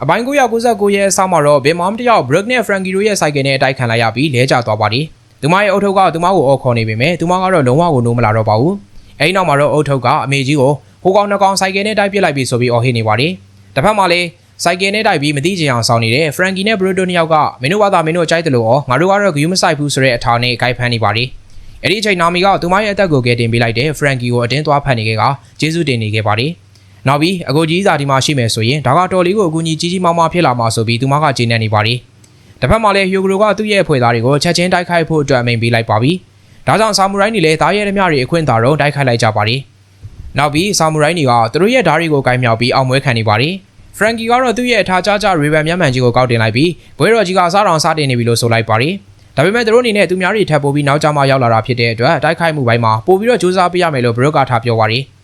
အပိုင်း999ရဲ့အစမှာတော့ဘင်မောင်တယောက် Brook နဲ့ Frankie တို့ရဲ့စိုက်ကယ်နဲ့အတိုက်ခံလိုက်ရပြီးလဲကျသွားပါတယ်။သူမရဲ့အုတ်ထုပ်ကသူမကိုအော်ခေါ်နေပေမဲ့သူမကတော့လုံးဝကိုနိုးမလာတော့ပါဘူး။အဲဒီနောက်မှာတော့အုတ်ထုပ်ကအမေကြီးကိုဟိုကောင်နှကောင်စိုက်ကယ်နဲ့တိုက်ပစ်လိုက်ပြီးဆိုပြီးအော်ဟစ်နေပါတယ်။တစ်ဖက်မှာလည်းစိုက်ကယ်နဲ့တိုက်ပြီးမသိချင်အောင်ဆောင်နေတဲ့ Frankie နဲ့ Brook တို့နှစ်ယောက်ကမင်းတို့ဘာသာမင်းတို့ကြိုက်တယ်လို့ငါတို့ကတော့ဂယူးမဆိုင်ဘူးဆိုတဲ့အထာနဲ့ဂိုက်ဖမ်းနေပါတယ်။အဲဒီအချိန်နာမီကသူမရဲ့အသက်ကိုကယ်တင်ပေးလိုက်တဲ့ Frankie ကိုအတင်းသွားဖမ်းနေခဲ့ကကျေးဇူးတင်နေခဲ့ပါတယ်။နောက်ပြီးအကိုကြီးစာဒီမှာရှိမယ်ဆိုရင်ဒါကတော်လေးကိုအကူကြီးကြီးမားမားဖြစ်လာမှာဆိုပြီးသူမကကျေနပ်နေပါတယ်။တစ်ဖက်မှာလည်းဟီယိုဂရိုကသူ့ရဲ့အဖွဲ့သားတွေကိုချက်ချင်းတိုက်ခိုက်ဖို့အတွက်အမိန့်ပေးလိုက်ပါပြီ။ဒါကြောင့်ဆာမူရိုင်းတွေလည်းဓာတ်ရဲဓမြတွေအခွင့်အာဏာတော့တိုက်ခိုက်လိုက်ကြပါတယ်။နောက်ပြီးဆာမူရိုင်းတွေကသူတို့ရဲ့ဓာတ်တွေကိုကင်မြောက်ပြီးအောင်ပွဲခံနေပါတယ်။ Frankie ကတော့သူ့ရဲ့အထာကြကြရေဗန်မျက်မှန်ကြီးကိုကောက်တင်လိုက်ပြီးဘွဲတော်ကြီးကစားတော်စားတင်နေပြီလို့ဆိုလိုက်ပါတယ်။ဒါပေမဲ့သူတို့အနေနဲ့သူများတွေထပ်ပိုးပြီးနောက်ကျမှရောက်လာတာဖြစ်တဲ့အတွက်တိုက်ခိုက်မှုပိုင်းမှာပို့ပြီးတော့စူးစမ်းပေးရမယ်လို့ Brook ကထားပြောပါတယ်။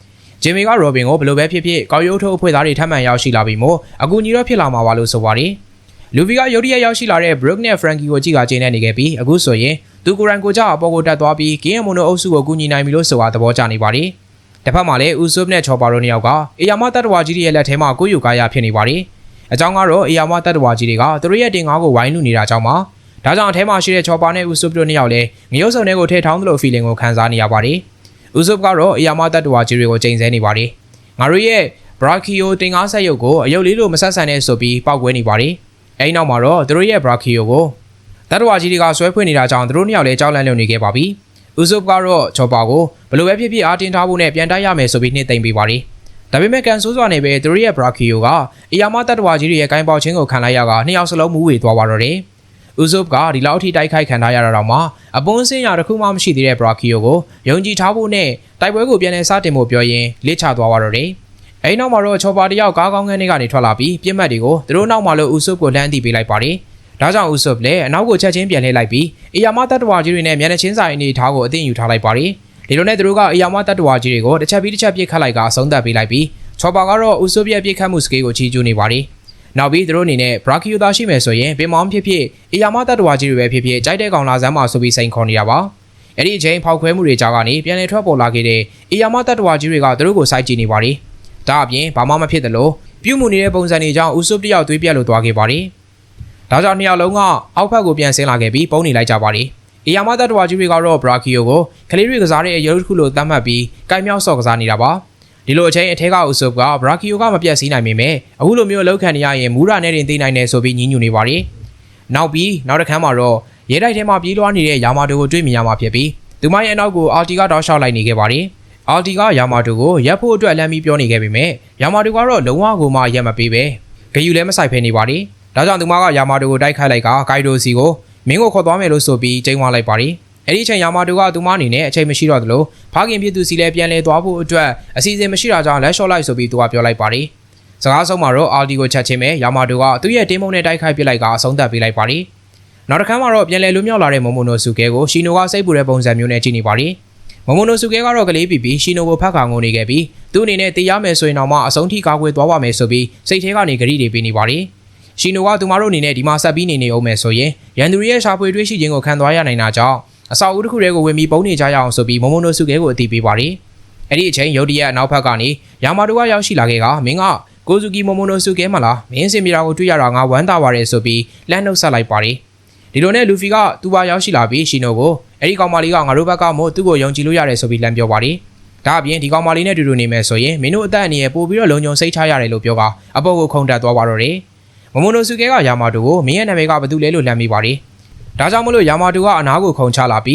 ဂျင်မီကရော်ဘင်ကိုဘယ်လိုပဲဖြစ်ဖြစ်ကောက်ရုပ်ထုတ်အဖွဲ့သားတွေထပ်မံရောက်ရှိလာပြီးမို့အကူကြီးတော့ဖြစ်လာမှာပါလို့ဆိုပါတယ်။လူဗီကရုတ်တရက်ရောက်ရှိလာတဲ့ Brook နဲ့ Frankie ကိုကြည့်ကကျင်းနေခဲ့ပြီးအခုဆိုရင်သူကိုယ်တိုင်ကိုကြအပေါ်ကိုတက်သွားပြီးကင်းယမွန်တို့အုပ်စုကိုကူညီနိုင်ပြီလို့ဆိုတာသဘောကျနေပါတယ်။တစ်ဖက်မှာလည်း Usopp နဲ့ Chopper တို့နှစ်ယောက်ကအေယာမတတ္တဝါကြီးရဲ့လက်ထဲမှာကိုယ်ယူကာရဖြစ်နေပါတယ်။အကြောင်းကတော့အေယာမတတ္တဝါကြီးတွေကသူတို့ရဲ့တင်ကားကိုဝိုင်းလူနေတာကြောင့်ပါ။ဒါကြောင့်အထဲမှာရှိတဲ့ Chopper နဲ့ Usopp တို့နှစ်ယောက်လည်းငရုတ်စုံတွေကိုထည့်ထောင်းသလို feeling ကိုခံစားနေရပါတယ်။ Usopp ကတော့အေယာမတတ္တဝါကြီးတွေကိုချိန်ဆနေပါတယ်။ငါတို့ရဲ့ Brachio တင်ကားဆက်ရုပ်ကိုအယုတ်လေးလိုမဆက်ဆန်တဲ့ဆိုပြီးပောက်ကွဲနေပါတယ်။အဲဒီနောက်မှာတော့သူတို့ရဲ့ Brachio ကိုတတ္တဝါကြီးတွေကဆွဲဖွင့်နေတာကြောင့်သူတို့နှစ်ယောက်လည်းကြောက်လန့်လုံနေခဲ့ပါပြီ။ Usopp ကတော့ Chopper ကိုဘယ်လိုပဲဖြစ်ဖြစ်အားတင်းထားဖို့နဲ့ပြန်တိုက်ရမယ်ဆိုပြီးနှိမ့်သိမ့်ပေးပါတယ်။ဒါပေမဲ့ကန်ဆိုးစွာနဲ့ပဲသူတို့ရဲ့ Brachio ကအေယာမတတ္တဝါကြီးတွေရဲ့ဂိုင်းပေါက်ချင်းကိုခံလိုက်ရကနှစ်ယောက်စလုံးမူးဝေသွားပါတော့တယ်။ Usopp ကဒီလောက်ထိတိုက်ခိုက်ခံထားရတာတော့မှအပွန်းစင်းရတစ်ခုမှမရှိသေးတဲ့ Brachio ကိုယုံကြည်ထားဖို့နဲ့တိုက်ပွဲကိုပြန်လည်စတင်ဖို့ပြောရင်းလစ်ချသွားပါတော့တယ်။အဲဒီနောက်မှာတော့ Chopper တယောက်ကားကောင်းကန်းတွေကနေထွက်လာပြီးပြစ်မှတ်တွေကိုသူတို့နောက်မှာလို့ Usopp ကိုလှမ်းတီးပေးလိုက်ပါတယ်။ဒါကြောင့် Usopp လည်းအနောက်ကိုချက်ချင်းပြန်လှည့်လိုက်ပြီးအေယာမတတ္တဝါကြီးတွေနဲ့မျက်နှာချင်းဆိုင်အနေထားကိုအသိဉာဏ်ယူထားလိုက်ပါတယ်။ဒီလိုနဲ့သူတို့ကအေယာမတတ္တဝါကြီးတွေကိုတစ်ချက်ပြီးတစ်ချက်ပြစ်ခတ်လိုက်ကအဆုံးသတ်ပေးလိုက်ပြီး Chopper ကတော့ Usopp ရဲ့ပြစ်ခတ်မှုစကေးကိုချီးကျူးနေပါတယ်။နောက်ပြီးသူတို့အနေနဲ့ Brachio သားရှိမယ်ဆိုရင်ပင်မောင်းဖြစ်ဖြစ်အေယာမတတ္တဝါကြီးတွေပဲဖြစ်ဖြစ်ကြိုက်တဲ့ကောင်လာစမ်းမှာဆိုပြီးစိန်ခေါ်နေတာပါ။အဲ့ဒီအချိန်ဖောက်ခွဲမှုတွေကြားကနေပြန်လည်ထွက်ပေါ်လာခဲ့တဲ့အေယာမတတ္တဝါကြီးတွေကသူတို့ကိုစိုက်ကြည့်နေပါတယ်။ဒါအပြင်ဘာမှမဖြစ်သလိုပြုမှုနေတဲ့ပုံစံတွေကြောင့် Usopp တယောက်သွေးပြက်လို့သွားခဲ့ပါတယ်။ဒါကြောင့်နှစ်ယောက်လုံးကအောက်ဘက်ကိုပြန်ဆင်းလာခဲ့ပြီးပုံနေလိုက်ကြပါတယ်။အေယာမတတ္တဝါကြီးတွေကတော့ Brachio ကိုကလေးတွေကစားတဲ့အရုပ်တစ်ခုလိုသတ်မှတ်ပြီးကိုင်မြောက်ဆော့ကစားနေတာပါ။ဒီလိုအချိန်အထက်က Usopp က Brachio ကမပြတ်စည်းနိုင်ပေမဲ့အခုလိုမျိုးအလောက်ခံနေရရင်မူရာနဲ့တင်သိနိုင်တယ်ဆိုပြီးညှဉ်းညူနေပါတယ်။နောက်တစ်ခါမှာတော့ရဲတိုက်ထဲမှာပြေးလွှားနေတဲ့ယာမာတိုကိုတွေ့မြင်ရမှာဖြစ်ပြီးသူမရဲ့အနောက်ကိုအာတီကတောက်လျှောက်လိုက်နေခဲ့ပါတယ်။အာတီကယာမာတိုကိုရပ်ဖို့အတွက်လမ်းပြီးပြောနေခဲ့ပေမဲ့ယာမာတိုကတော့လုံးဝကိုမှရက်မပေးပဲဂယူလည်းမဆိုင်ဖဲနေပါတယ်။ဒါကြောင့်သူမကယာမာတိုကိုတိုက်ခိုက်လိုက်ကဂိုင်ဒိုစီကိုမင်းကိုခေါ်သွားမယ်လို့ဆိုပြီးကျိန်းဝါလိုက်ပါတယ်။အဲ့ဒီအချိန်ယာမာတိုကသူမအနေနဲ့အချိန်မရှိတော့သလိုဖခင်ဖြစ်သူစီလည်းပြန်လဲသွားဖို့အတွက်အစီအစဉ်မရှိတာကြောင့်လက်လျှော့လိုက်ဆိုပြီးသူကပြောလိုက်ပါတယ်။စကားဆုံးမှာတော့အာတီကိုချက်ချင်းပဲယာမာတိုကသူ့ရဲ့တင်းမုံနဲ့တိုက်ခိုက်ပစ်လိုက်ကအဆုံးသတ်ပေးလိုက်ပါတယ်။နောက်တစ်ခါမှာတော့ပြန်လဲလွတ်မြောက်လာတဲ့မိုမိုနိုဆူကဲကိုရှီနိုကစိတ်ပူတဲ့ပုံစံမျိုးနဲ့ကြည့်နေပါတယ်။မိုမိုနိုဆူကဲကတော့ကလေးပြီးရှီနိုကိုဖက်ခါငုံနေခဲ့ပြီးသူ့အနေနဲ့တေးရမယ်ဆိုရင်တော့မှအဆုံးထိကာကွယ်သွားပါမယ်ဆိုပြီးစိတ်ထဲကနေဂရီတွေပေးနေပါတယ်။ရှီနိုကသူမတို့အနေနဲ့ဒီမှာဆက်ပြီးနေအောင်မယ်ဆိုရင်ရန်သူရဲ့ရှာဖွေတွေးရှိခြင်းကိုခံသွားရနိုင်တာကြောင့်အဆောက်အဦတစ်ခုတည်းကိုဝင်ပြီးပုံနေကြရအောင်ဆိုပြီးမိုမိုနိုဆူကဲကိုအသိပေးပါတယ်။အဲ့ဒီအချိန်ရုတ်တရက်အနောက်ဘက်ကနေယာမာတိုကရောက်ရှိလာခဲ့ကမင်းကကိုဇူကီမိုမိုနိုဆူကဲမလားမင်းစင်မီရာကိုတွေ့ရတာငါဝမ်းသာပါတယ်ဆိုပြီးလမ်းနှုတ်ဆက်လိုက်ပါတယ်။ဒီလိုနဲ့လူဖီကသူ့ဘာရောက်ရှိလာပြီးရှီနိုကိုအဲ့ဒီကောင်မလေးကငါတို့ဘက်ကမို့သူ့ကိုယုံကြည်လို့ရတယ်ဆိုပြီးလမ်းပြောပါတယ်။ဒါအပြင်ဒီကောင်မလေးနဲ့တူတူနေမယ်ဆိုရင်မင်းတို့အသက်အန္တရာယ်ပို့ပြီးတော့လုံခြုံစိတ်ချရတယ်လို့ပြောကအပေါ်ကိုခုန်တက်သွားပါတော့တယ်။မိုမိုနိုဆူကဲကယာမာတိုကိုမင်းရဲ့နာမည်ကဘာတူလဲလို့လှမ်းမိပါတယ်။ဒါကြောင့်မလို့ယာမာတိုကအနားကိုခုန်ချလာပြီ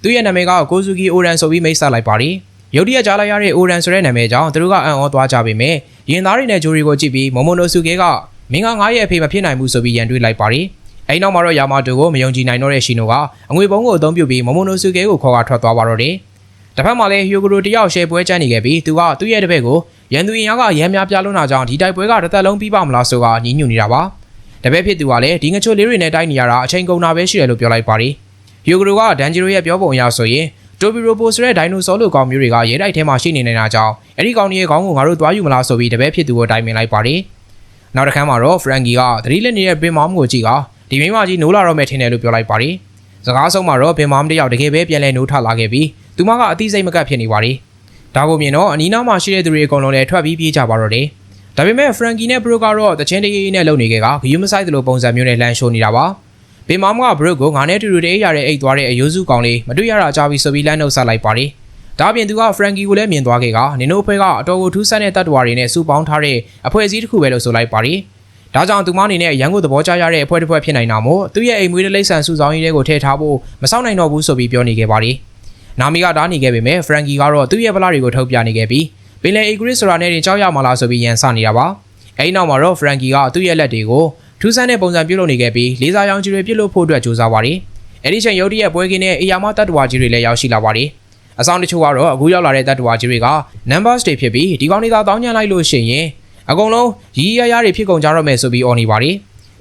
းသူ့ရဲ့နာမည်ကကိုဇူကီအိုရန်ဆိုပြီးမိတ်ဆက်လိုက်ပါတယ်။ရုတ်တရက်ကြားလိုက်ရတဲ့အိုရန်ဆိုတဲ့နာမည်ကြောင့်သူတို့ကအံ့ဩသွားကြပေမဲ့ရင်သားတွေနဲ့ဂျိုရီကိုကြည့်ပြီးမိုမိုနိုဆူကဲကမင်းကငါရဲ့အဖေမဖြစ်နိုင်ဘူးဆိုပြီးရန်တွေးလိုက်ပါတယ်။အဲဒီနောက်မှာတော့ယာမာတိုကိုမယုံကြည်နိုင်တော့တဲ့ရှီနိုကအငွေပုံးကိုအသုံးပြုပြီးမိုမိုနိုဆူကဲကိုခေါ်ကထွက်သွားပါတော့တယ်။တစ်ဖက်မှာလည်းဟီယိုဂရိုတယောက်ရှယ်ပွဲကျန်းနေခဲ့ပြီးသူကသူ့ရဲ့တပည့်ကိုရန်သူရင်ရောကရမ်းများပြလွန်းတာကြောင့်ဒီတိုက်ပွဲကတစ်သက်လုံးပြီးပါမလားဆိုကညှဉ်းညူနေတာပါ။တပည့်ဖြစ်သူကလည်းဒီငချိုလေးတွေနဲ့တိုက်နေရတာအချိန်ကုန်တာပဲရှိတယ်လို့ပြောလိုက်ပါတယ်။ဟီယိုဂရိုကဒန်ဂျီရိုရဲ့ပြောပုံအရဆိုရင်တိုဘီရိုပိုဆိုတဲ့ဒိုင်နိုဆောလိုကောင်မျိုးတွေကရဲတိုက်ထဲမှာရှိနေနေတာကြောင့်အဲ့ဒီကောင်ကြီးရဲ့ခေါင်းကိုငါတို့သွားယူမလားဆိုပြီးတပည့်ဖြစ်သူကိုတိုင်ပင်လိုက်ပါတယ်။နောက်တစ်ခါမှာတော့ဖရန်ကီကသတိလက်နေတဲ့ဘင်မောင်ကိုကြည့်ကဒီမိမကြီးနိုးလာတော့မယ်ထင်တယ်လို့ပြောလိုက်ပါတယ်။စကားဆုံးမှာတော့ဘင်မောင်တယောက်တကယ်ပဲပြန်လဲနိုးထလာခဲ့ပြီးသူမကအသိစိတ်မကပ်ဖြစ်နေပါတယ်။ဒါကိုမြင်တော့အနီးနားမှာရှိတဲ့သူတွေအကုန်လုံးလည်းထွက်ပြီးပြေးကြပါတော့တယ်။ ဒါပေမဲ့ Frankie နဲ့ Brooke ကတော့တချင်းတရေးနဲ့လုံနေခဲ့ကဂယူးမဆိုင်သလိုပုံစံမျိုးနဲ့လှမ်းရှိုးနေတာပါဘင်မောင်က Brooke ကိုငါနဲ့တူတူတည်းရတဲ့အိတ်သွားတဲ့အယိုးစုကောင်လေးမတွေ့ရတာကြားပြီးဆိုပြီးလမ်းနှုတ်ဆက်လိုက်ပါတယ်ဒါပြင်သူက Frankie ကိုလည်းမြင်သွားခဲ့ကနင်တို့အဖွဲ့ကအတော်ကိုထူးဆန်းတဲ့တတ်တော်တွေနဲ့စုပေါင်းထားတဲ့အဖွဲ့အစည်းတစ်ခုပဲလို့ဆိုလိုက်ပါတယ်ဒါကြောင့်သူမအနေနဲ့ရန်ကုန်သဘောကျရတဲ့အဖွဲ့တစ်ဖွဲ့ဖြစ်နိုင်တာမို့သူ့ရဲ့အိမ်မွေးတဲ့လိမ့်ဆန်စုဆောင်ရည်တွေကိုထည့်ထားဖို့မစောင့်နိုင်တော့ဘူးဆိုပြီးပြောနေခဲ့ပါတယ်နာမီကတားနေခဲ့ပေမဲ့ Frankie ကတော့သူ့ရဲ့ဗလာတွေကိုထုတ်ပြနေခဲ့ပြီးပင်လယ်အေဂရစ်ဆိုတာနဲ့တင်ကြောက်ရမှာလားဆိုပြီးရန်စနေတာပါအဲဒီနောက်မှာတော့ Frankie ကသူ့ရဲ့လက်တွေကိုထူးဆန်းတဲ့ပုံစံပြုလုပ်နေခဲ့ပြီးလေးစားရောင်ကြီးတွေပြုလုပ်ဖို့အတွက်ကြိုးစားပါတယ်အဲဒီချိန်ရုတ်တရက်ပွဲကင်းနဲ့အေယာမတတ်တော်ကြီးတွေလည်းရောက်ရှိလာပါတယ်အဆောင်တချို့ကတော့အခုရောက်လာတဲ့တတ်တော်ကြီးတွေက numbers တွေဖြစ်ပြီးဒီကောင်တွေကတောင်းညံလိုက်လို့ရှိရင်အကုန်လုံးရီးရရတွေဖြစ်ကုန်ကြတော့မယ်ဆိုပြီးအော်နေပါတယ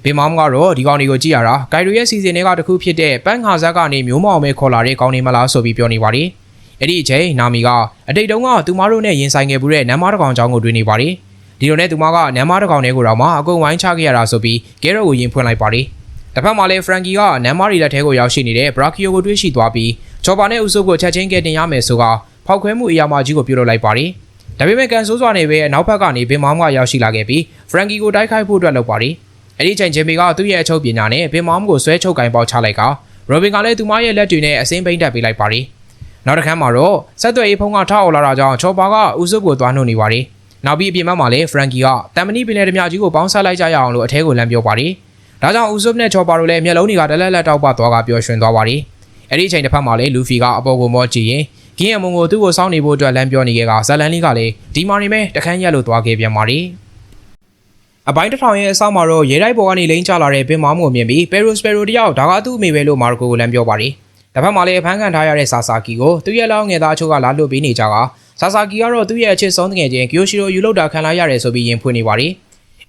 ်ဘင်မောင်ကတော့ဒီကောင်တွေကိုကြည့်ရတာဂိုင်ရိုရဲ့စီစဉ်တွေကတခုဖြစ်တဲ့ပန်းခါဇက်ကနေမျိုးမောင်မဲခေါ်လာတဲ့ကောင်တွေမလားဆိုပြီးပြောနေပါတယ်အဲ့ဒီအချိန်နာမီကအတိတ်တုန်းကသူမတို့နဲ့ရင်ဆိုင်ခဲ့မှုတဲ့နမ်မာတကောင်အကြောင်းကိုတွေးနေပါတယ်ဒီလိုနဲ့သူမကနမ်မာတကောင်တွေကိုတော့မှအကုန်ဝိုင်းချခဲ့ရတာဆိုပြီးကဲရော့ကိုရင်ဖွင့်လိုက်ပါတယ်တစ်ဖက်မှာလည်း Frankie ကနမ်မာရီလက်ထဲကိုရောက်ရှိနေတဲ့ Brachio ကိုတွေးရှိသွားပြီးချော်ပါနဲ့ဥစုကိုချက်ချင်းကဲတင်ရမယ်ဆိုကဖောက်ခွဲမှုအရာမကြီးကိုပြုလုပ်လိုက်ပါတယ်ဒါပေမဲ့ကန်ဆိုးစွာနေပဲအနောက်ဘက်ကနေဘင်မောင်ကရောက်ရှိလာခဲ့ပြီး Frankie ကိုတိုက်ခိုက်ဖို့အတွက်လုပ်ပါတယ်အဲ့ဒီချိန်ဂျင်မီကသူ့ရဲ့အချုပ်ပညာနဲ့ဘင်မောင်ကိုဆွဲချုပ်ကင်ပေါက်ချလိုက်ကရိုဘင်ကလည်းသူမရဲ့လက်တွေနဲ့အစင်းပိန်းတက်ပေးလိုက်ပါတယ်နောက်တစ်ခါမှာတော့ဆက်သွယ်ရေးဖုန်းကထောက်လာတာကြောင့်ချော်ပါကဥစုကိုသွားနှုတ်နေပါတယ်နောက်ပြီးအပြင်ဘက်မှာလည်း Frankie ကတမ်မနီပင်လယ်ဓမြကြီးကိုပေါင်းဆက်လိုက်ကြရအောင်လို့အထဲကိုလမ်းပြောပါတယ်ဒါကြောင့်ဥစုနဲ့ချော်ပါတို့လည်းမျက်လုံးတွေကတလက်လက်တောက်ပသွားကပျော်ရွှင်သွားပါတယ်အဲ့ဒီချိန်တစ်ဖက်မှာလည်းလူဖီကအပေါ်ကိုမော့ကြည့်ရင်ကင်းရမုံကိုသူ့ကိုစောင့်နေဖို့အတွက်လမ်းပြောနေခဲ့ကဇလန်လေးကလည်းဒီမာရီမဲတခန်းရက်လို့သွားခဲ့ပြန်ပါတယ်အပိုင်းတစ်ထောင်ရဲ့အဆောက်မှာတော့ရေတိုက်ပေါ်ကနေလိမ့်ချလာတဲ့ပင်မောင်းကိုမြင်ပြီးပေရိုစပယ်ရိုတယောက်ဒါကသူ့အမေပဲလို့မာရိုကိုကိုလမ်းပြောပါတယ်တစ်ဖက်မှာလည်းဖမ်းခံထားရတဲ့ဆာဆာကီကိုသူ့ရဲ့လောက်ငယ်သားအချို့ကလာလွတ်ပေးနေကြကဆာဆာကီကတော့သူ့ရဲ့အချစ်ဆုံးတငယ်ချင်းကီယိုရှိရိုယူလောက်တာခံလိုက်ရတယ်ဆိုပြီးရင်ဖွင့်နေပါတယ်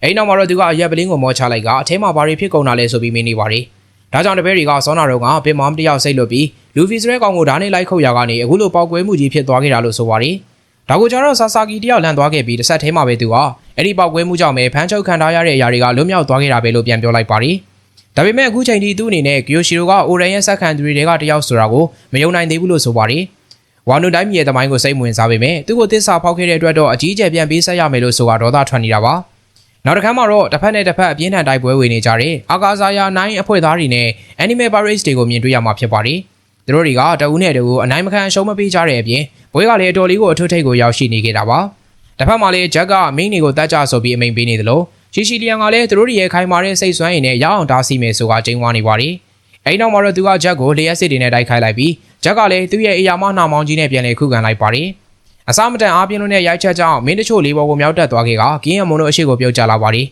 အဲဒီနောက်မှာတော့သူကအရက်ပလင်းကိုမောချလိုက်ကအထဲမှာဘာတွေဖြစ်ကုန်တာလဲဆိုပြီးမင်းနေပါတယ်ဒါကြောင့်တပည့်တွေကစောနာတော့ကပင်မောင်းတယောက်စိတ်လွတ်ပြီးလူဖီစရဲကောင်ကိုဓာတ်နဲ့လိုက်ခုတ်ရကနေအခုလိုပေါက်ကွဲမှုကြီးဖြစ်သွားခဲ့တာလို့ဆိုပါတယ်ဒါကိုကျတော့ဆာဆာကီတယောက်လန့်သွားခဲ့ပြီးတစ်ဆက်ထဲမှာပဲသူကအဲ့ဒီပေါက်ကွဲမှုကြောင့်ပဲဖမ်းချုပ်ခံထားရတဲ့အရာတွေကလွတ်မြောက်သွားခဲ့တာပဲလို့ပြန်ပြောလိုက်ပါတယ်ဒါပေမဲ့အခုချိန်ထိသူ့အနေနဲ့ကီယိုရှိရိုကအိုရန်ရဲ့ဆက်ခံသူတွေကတယောက်ဆိုတာကိုမယုံနိုင်သေးဘူးလို့ဆိုပါတယ်ဝါနုတိုင်းမြေရဲ့သမိုင်းကိုစိတ်ဝင်စားပေမဲ့သူ့ကိုသစ္စာဖောက်ခဲ့တဲ့အတွက်တော့အကြီးအကျယ်ပြန်ပေးဆက်ရမယ်လို့ဆိုတာဒေါသထွက်နေတာပါနောက်တစ်ခါမှာတော့တစ်ဖက်နဲ့တစ်ဖက်အပြင်းထန်တိုက်ပွဲဝင်နေကြတဲ့အာကာဇာယာ9အဖွဲ့သားတွေနဲ့ Animal Pirates တွေကိုမြင်တွေ့ရမှာဖြစ်ပါတယ်သူတို့တွေကတအူးနဲ့တအူးအနိုင်မခံအရှုံးမပေးကြတဲ့အပြင်ဘွဲကလည်းအတော်လေးကိုအထွတ်ထိပ်ကိုရောက်ရှိနေခဲ့တာပါတစ်ဖက်မှာလည်းဂျက်ကမင်းတွေကိုတတ်ကြဆိုပြီးအမိန်ပေးနေသလိုရှီရှီလီယန်ကလည်းသူတို့ရဲ့ခိုင်မာတဲ့စိတ်ဆွမ်းရည်နဲ့ရအောင်တားဆီးမယ်ဆိုတာကျင်းဝါနေပါတယ်အဲဒီနောက်မှာတော့သူကဂျက်ကိုလျှက်စစ်တွေနဲ့တိုက်ခိုက်လိုက်ပြီးဂျက်ကလည်းသူ့ရဲ့အရာမနှောင်မောင်းကြီးနဲ့ပြန်လည်ခုခံလိုက်ပါတယ်အစမတန်အားပြင်းလို့နဲ့ရိုက်ချက်ကြောင့်မင်းတချို့လေးပေါ်ကိုမြောက်တက်သွားခဲ့ကကင်းရမုံတို့အရှိကိုပြုတ်ကျလာပါတယ်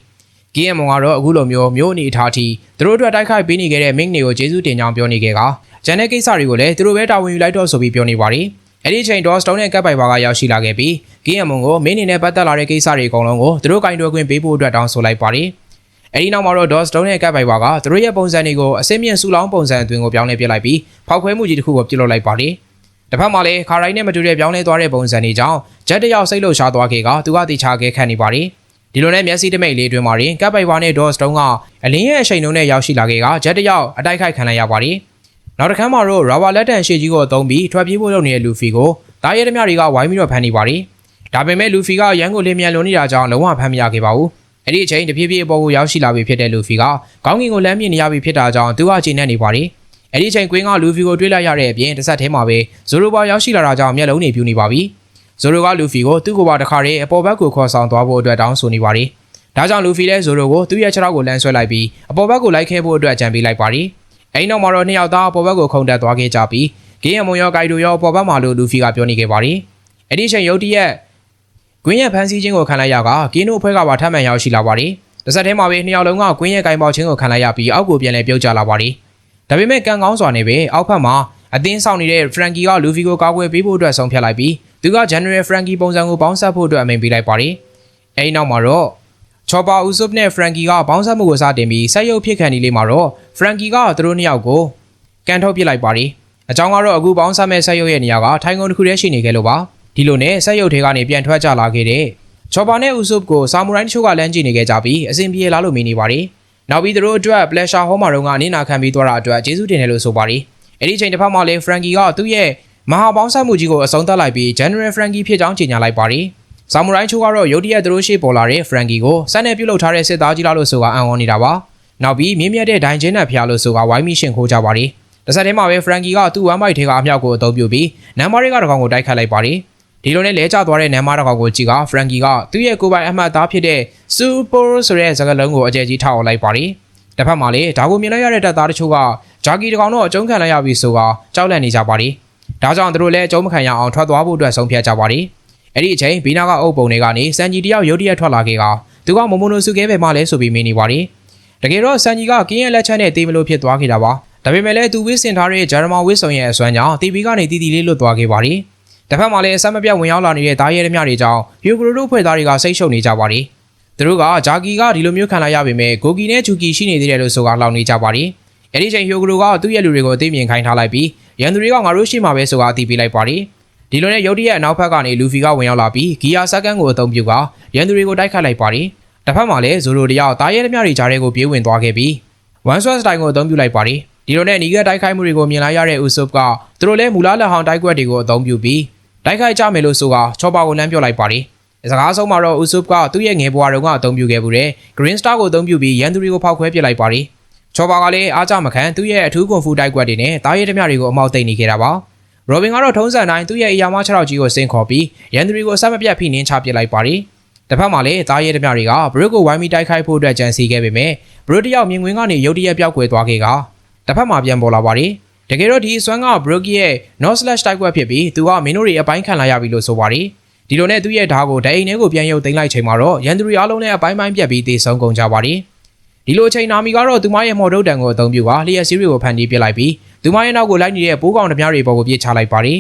ကင်းရမုံကတော့အခုလိုမျိုးအနေအထားထိသူတို့အတွက်တိုက်ခိုက်ပေးနေခဲ့တဲ့မင်းတွေကိုကျေးဇူးတင်ကြောင်းပြောနေခဲ့ကဂျန်တဲ့ကိစ္စတွေကိုလည်းသူတို့ပဲတာဝန်ယူလိုက်တော့ဆိုပြီးပြောနေပါတယ်အဲ့ဒီအချိန်ဒေါ်စတုန်းနဲ့ကပ်ပိုက်ပါကရောက်ရှိလာခဲ့ပြီးကင်းရမုံကိုမင်းအနေနဲ့ပတ်သက်လာတဲ့ကိစ္စတွေအကုန်လုံးကိုသူတို့ကင်တွယ်ခွင့်ပေးဖို့အတွက်တောင်းဆိုလိုက်ပါတယ်အဲ့ဒီနောက်မှာတော့ဒေါ်စတုန်းနဲ့ကပ်ပိုက်ပါကသူတို့ရဲ့ပုံစံတွေကိုအစင်းမြင့်ဆူလောင်းပုံစံအသွင်ကိုပြောင်းလဲပြလိုက်ပြီးဖောက်ခွဲမှုကြီးတစ်ခုကိုပြုလုပ်လိုက်ပါတယ်တစ်ဖက်မှာလည်းခါရိုင်းနဲ့မတူတဲ့ပြောင်းလဲသွားတဲ့ပုံစံတွေကြောင့်ဂျက်တယောက်စိတ်လှုပ်ရှားသွားခဲ့ကသူကတိချခဲ့ခန့်နေပါတယ်ဒီလိုနဲ့မျက်စိတမိတ်လေးတွင်မှာရင်ကပ်ပိုက်ပါနဲ့ဒေါ်စတုန်းကအလင်းရဲ့အချိန်လုံးနဲ့ရောက်ရှိလာခဲ့ကဂျက်တယောက်အတိုက်ခိုက်ခံလိုက်ရပါတယ်နောက်တစ်ခါမှာတော့ရာဘာလက်တန်ရှေ့ကြီးကိုအသုံးပြီးထွက်ပြေးဖို့လုပ်နေတဲ့လူဖီကိုတားရဲသမားတွေကဝိုင်းပြီးတော့ဖမ်းနေပါတယ်ဒါပေမဲ့လူဖီကရန်ကိုလင်းမြန်လွန်နေတာကြောင့်လုံးဝဖမ်းမရခဲ့ပါဘူးအဲ့ဒီအချိန်တဖြည်းဖြည်းအပေါ်ကိုရောက်ရှိလာပြီဖြစ်တဲ့လူဖီကခေါင်းငင်ကိုလမ်းမြင်နေရပြီဖြစ်တာကြောင့်သူကချိန်နဲ့နေပါတယ်အဲ့ဒီအချိန်ကွင်းကလူဖီကိုတွေးလိုက်ရတဲ့အပြင်တစ်ဆက်ထဲမှာပဲဇိုရိုပါရောက်ရှိလာတာကြောင့်မျက်လုံးတွေပြူနေပါပြီဇိုရိုကလူဖီကိုသူ့ကိုပါတခါတည်းအပေါ်ဘက်ကိုခေါ်ဆောင်သွားဖို့အတွက်တောင်းဆိုနေပါတယ်ဒါကြောင့်လူဖီလည်းဇိုရိုကိုသူ့ရဲ့ခြေထောက်ကိုလမ်းဆွဲလိုက်ပြီးအပေါ်ဘက်ကိုလိုက်ခဲဖို့အတွက်ကြံပေးလိုက်ပါတယ်အဲဒီနောက်မှာတော့နှစ်ယောက်သားအပေါ်ဘက်ကိုခုန်တက်သွားခဲ့ကြပြီးဂင်းရမုံရောဂိုင်တို့ရောအပေါ်ဘက်မှာလို့လူဖီကပြောနေခဲ့ပါတယ်အဲ့ဒီအချိန်ရုတ်တရက်ကွင်းရဲ့ဖန်စီခြင်းကိုခံလိုက်ရကကင်းတို့အဖွဲ့ကပါထပ်မံရောက်ရှိလာပါတယ်တစ်ဆက်တည်းမှာပဲနှစ်ယောက်လုံးကကွင်းရဲ့ဂိုင်ပေါခြင်းကိုခံလိုက်ရပြီးအောက်ကိုပြန်လည်ပြုတ်ကျလာပါတယ်ဒါပေမဲ့ကံကောင်းစွာနဲ့ပဲအောက်ဖက်မှာအသင်းဆောင်နေတဲ့ Frankie ကလူဖီကိုကာကွယ်ပေးဖို့အတွက်ဆုံးဖြတ်လိုက်ပြီးသူက General Frankie ပုံစံကိုပေါင်းစပ်ဖို့အတွက်အမိန့်ပေးလိုက်ပါတယ်အဲဒီနောက်မှာတော့ချော်ပါဦးဆုပ်နဲ့ Frankie ကပေါင်းစပ်မှုကိုစတင်ပြီးဆက်ရုပ်ဖြစ်ခံနေလေးမှာတော့ Frankie ကသူတို့နှစ်ယောက်ကိုကန်ထုတ်ပစ်လိုက်ပါတယ်အကြောင်းကတော့အခုပေါင်းစပ်မဲ့ဆက်ရုပ်ရဲ့နေရာကထိုင်ကုန်တစ်ခုတည်းရှိနေခဲ့လို့ပါဒီလိုနဲ့ဆက်ရုပ်ထဲကနေပြန်ထွက်ကြလာခဲ့တဲ့ချော်ပါနဲ့ဦးဆုပ်ကိုဆာမူရိုင်းတချို့ကလမ်းကြည့်နေခဲ့ကြပြီးအစဉ်ပြေလာလို့မင်းနေပါတယ်နောက်ပြီးသူတို့အတွက် Pleasure Home မှာတော့ကနေနာခံပြီးသွားတာအတွက်ကျေးဇူးတင်တယ်လို့ဆိုပါတယ်အဲ့ဒီချိန်တစ်ဖက်မှာလည်း Frankie ကသူ့ရဲ့မဟာပေါင်းစပ်မှုကြီးကိုအဆုံးသတ်လိုက်ပြီး General Frankie ဖြစ်ကြောင်းကြေညာလိုက်ပါတယ် ဆာမူရိုင်းချိုကတော့ရုတ်တရက်သူတို့ရှိပေါ်လာတဲ့ဖရန်ကီကိုစက်နဲ့ပြုတ်လုထားတဲ့စစ်သားကြီးလားလို့ဆိုကအံ့ဩနေတာပါနောက်ပြီးမြင့်မြတ်တဲ့ဒိုင်ချင်းနဲ့ဖျားလို့ဆိုကဝိုင်းမိရှင်ခိုးကြပါတယ်တစ်ဆက်တည်းမှာပဲဖရန်ကီကသူ့ဝမ်းမိုက်ထဲကအမြောက်ကိုအသုံးပြုပြီးနမ်မာတွေကတကောင်ကိုတိုက်ခတ်လိုက်ပါတယ်ဒီလိုနဲ့လဲကျသွားတဲ့နမ်မာတကောင်ကိုကြည့်ကဖရန်ကီကသူ့ရဲ့ကိုယ်ပိုင်အမှတ်သားဖြစ်တဲ့စူပါဆိုတဲ့စကားလုံးကိုအကျယ်ကြီးထောက်အောင်လိုက်ပါတယ်တစ်ဖက်မှာလည်းဒါကိုမြင်လိုက်ရတဲ့တပ်သားတချို့ကဂျာကီတကောင်တော့အကျုံးခံလိုက်ရပြီဆိုကကြောက်လန့်နေကြပါတယ်ဒါကြောင့်သူတို့လည်းအကျုံးမခံရအောင်ထွက်သွားဖို့အတွက်ဆုံးဖြတ်ကြပါတယ်အဲ့ဒီအချိန်ဘီနာကအုပ်ပုံတွေကနေစန်ဂျီတယောက်ရုတ်တရက်ထွက်လာခဲ့ကသူကမမိုနိုစုကဲပဲမှလဲဆိုပြီးမင်းနေပါတယ်တကယ်တော့စန်ဂျီကကင်းရဲ့လက်ချက်နဲ့တေးမလို့ဖြစ်သွားခဲ့တာပါဒါပေမဲ့လည်းသူဝစ်စင်ထားတဲ့ဂျာရမန်ဝစ်ဆုံရဲ့အစွမ်းကြောင့်တီဗီကနေတီတီလေးလွတ်သွားခဲ့ပါတယ်တစ်ဖက်မှာလည်းအဆက်မပြတ်ဝင်ရောက်လာနေတဲ့တားရဲသမားတွေကြောင့်ဟီယိုဂရိုတို့ဖွဲ့သားတွေကစိတ်ရှုပ်နေကြပါတယ်သူတို့ကဂျာကီကဒီလိုမျိုးခံလာရပေမဲ့ဂိုကီနဲ့ဂျူကီရှိနေသေးတယ်လို့ဆိုကလောက်နေကြပါတယ်အဲ့ဒီချိန်ဟီယိုဂရိုကသူ့ရဲ့လူတွေကိုအသိမြင်ခိုင်းထားလိုက်ပြီးရန်သူတွေကငါတို့ရှိမှာပဲဆိုကအသိပေးလိုက်ပါတယ်ဒီလိုနဲ့ရုတ်တရက်အနောက်ဘက်ကနေလူဖီကဝင်ရောက်လာပြီးဂီယာစကန်ကိုအသုံးပြုကရန်သူတွေကိုတိုက်ခတ်လိုက်ပါတယ်တစ်ဖက်မှာလည်းဇိုရိုတယောက်တားရဲသမားတွေကြားထဲကိုပြေးဝင်သွားခဲ့ပြီးဝန်ဆွတ်စတိုင်ကိုအသုံးပြုလိုက်ပါတယ်ဒီလိုနဲ့နီဂက်တိုက်ခိုက်မှုတွေကိုမြင်လိုက်ရတဲ့ဥဆုပ်ကသူတို့လည်းမူလားလက်ဟောင်းတိုက်ကွက်တွေကိုအသုံးပြုပြီးတိုက်ခိုက်ကြမယ်လို့ဆိုကချောပါကိုလမ်းပြောလိုက်ပါတယ်စကားဆုံးမှာတော့ဥဆုပ်ကသူ့ရဲ့ငယ်ဘွားတော်ကအသုံးပြုခဲ့မှုတဲ့ Green Star ကိုအသုံးပြုပြီးရန်သူတွေကိုဖောက်ခွဲပစ်လိုက်ပါတယ်ချောပါကလည်းအားကြမခံသူ့ရဲ့အထူးကွန်ဖူတိုက်ကွက်တွေနဲ့တားရဲသမားတွေကိုအမောက်သိမ်းနေခဲ့တာပါရောဘင်ကတော့ထုံးစံတိုင်းသူ့ရဲ့အရာမ6ထောက်ကြီးကိုစင်ခေါ်ပြီးရန်သူတွေကိုအဆက်မပြတ်ဖိနှင်းချပစ်လိုက်ပါတယ်တစ်ဖက်မှာလည်းတားရဲသမားတွေကဘရုတ်ကိုဝိုင်းပြီးတိုက်ခိုက်ဖို့အတွက်ကြံစီခဲ့ပေမဲ့ဘရုတ်တယောက်မြင်ကွင်းကနေရုတ်တရက်ပျောက်ကွယ်သွားခဲ့ကတစ်ဖက်မှာပြန်ပေါ်လာပါတယ်တကယ်တော့ဒီအစွမ်းကဘရုတ်ရဲ့ North Slash တိုက်ကွက်ဖြစ်ပြီးသူကမင်းတို့တွေအပိုင်းခံလာရပြီလို့ဆိုပါတယ်ဒီလိုနဲ့သူ့ရဲ့ဓာတ်ကိုဒိုင်အိမ်ထဲကိုပြန်ရုပ်သိမ်းလိုက်ချိန်မှာတော့ရန်သူတွေအားလုံးလည်းအပိုင်းပိုင်းပြတ်ပြီးတေဆုံးကုန်ကြပါတယ်ဒီလိုအချိန်နာမီကတော့သူမရဲ့မော်ဒုတ်တန်ကိုအသုံးပြုကလျှက်စီးတွေကိုဖန်တီးပစ်လိုက်ပြီးသူမရဲ့နောက်ကိုလိုက်နေတဲ့ပိုးကောင်တပြားတွေပေါ်ကိုပြေးချလိုက်ပါတယ်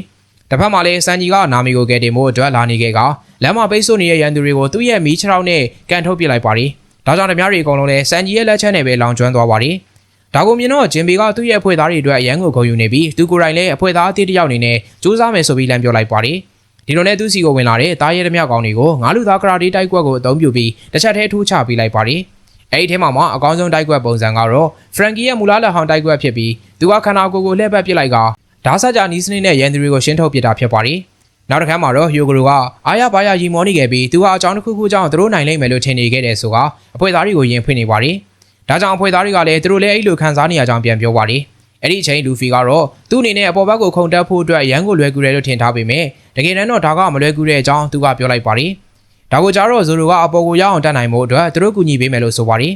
တစ်ဖက်မှာလည်းစန်ဂျီကနာမီကိုကယ်တင်ဖို့အတွက်လာနေခဲ့ကလမ်းမှာပိတ်ဆို့နေတဲ့ရန်သူတွေကိုသူ့ရဲ့မီးချောင်းနဲ့ကန်ထုတ်ပစ်လိုက်ပါတယ်ဒါကြောင့်တပြားတွေအကုန်လုံးလည်းစန်ဂျီရဲ့လက်ချက်နဲ့ပဲလောင်ကျွမ်းသွားပါတယ်ဒါကိုမြင်တော့ဂျင်ဘီကသူ့ရဲ့အဖွဲ့သားတွေအတွက်အရန်ကိုဂုဏ်ယူနေပြီးသူကိုယ်တိုင်လည်းအဖွဲ့သားအသစ်တစ်ယောက်အနေနဲ့စူးစမ်းမယ်ဆိုပြီးလမ်းပြောလိုက်ပါတယ်ဒီလိုနဲ့သူစီကိုဝင်လာတဲ့တားရဲသမားကောင်တွေကိုငါးလူသားကရာတေးတိုက်ကွက်ကိုအသုံးပြုပြီးတစ်ချက်တည်းထိုးချပေးလိုက်ပါတယ်အဲ့ဒီထဲမှာအကောင်းဆုံးတိုက်ကွက်ပုံစံကတော့ဖရန်ကီရဲ့မူလားလက်ဟောင်းတိုက်ကွက်ဖြစ်ပြီးသူကခန္ဓာကိုယ်ကိုလှည့်ပတ်ပစ်လိုက်ကဓာတ်ဆက်ကြနီးစနစ်နဲ့ရန်သူတွေကိုရှင်းထုတ်ပစ်တာဖြစ်ပါတယ်နောက်တစ်ခါမှာတော့ဟီယိုဂရိုကအာရဘာယာရီမောနေခဲ့ပြီးသူကအကြောင်းတစ်ခုခုကြောင့်သူတို့နိုင်လိမ့်မယ်လို့ထင်နေခဲ့တယ်ဆိုကအဖွဲ့သားတွေကိုယင်ဖွင့်နေပါတယ်ဒါကြောင့်အဖွဲ့သားတွေကလည်းသူတို့လည်းအဲ့လိုခံစားနေရကြောင်းပြန်ပြောပါတယ်အဲ့ဒီအချိန်လူဖီကတော့သူ့အနေနဲ့အပေါ်ဘက်ကိုခုန်တက်ဖို့အတွက်ရန်ကိုလွယ်ကူတယ်လို့ထင်ထားပေမဲ့တကယ်တမ်းတော့ဒါကမလွယ်ကူတဲ့အကြောင်းသူကပြောလိုက်ပါတယ်ဒါကိုကြတော့ဇိုရိုကအပေါ်ကိုရအောင်တက်နိုင်ဖို့အတွက်သူတို့ကူညီပေးမယ်လို့ဆိုပါတယ်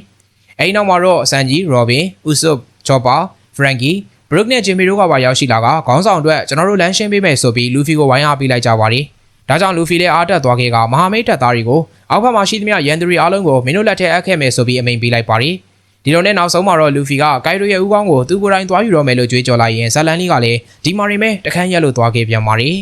အဲ့ဒီနောက်မှာတော့ဆန်ဂျီရောဘင်ဥဆုပ်ချောပါဖရန်ကီဘရုတ်နဲ့ဂျင်မီတို့ကပါရောက်ရှိလာကခေါင်းဆောင်အတွက်ကျွန်တော်တို့လမ်းရှင်းပေးမယ်ဆိုပြီးလူဖီကိုဝိုင်းအားပေးလိုက်ကြပါတယ်ဒါကြောင့်လူဖီလည်းအားတက်သွားခဲ့ကမဟာမိတ်တပ်သားတွေကိုအောက်ဘက်မှာရှိသမျှရန်သူတွေအားလုံးကိုမင်းတို့လက်ထဲအပ်ခဲ့မယ်ဆိုပြီးအမိန့်ပေးလိုက်ပါတယ်ဒီလိုနဲ့နောက်ဆုံးမှာတော့လူဖီကကိုင်ရိုရဲ့ဦးခေါင်းကိုသူကိုယ်တိုင်သွားယူတော့မယ်လို့ကြွေးကြော်လိုက်ရင်ဇလန်လီကလည်းဒီမာရီမဲတခန်းရက်လို့သွားခဲ့ပြန်ပါတယ်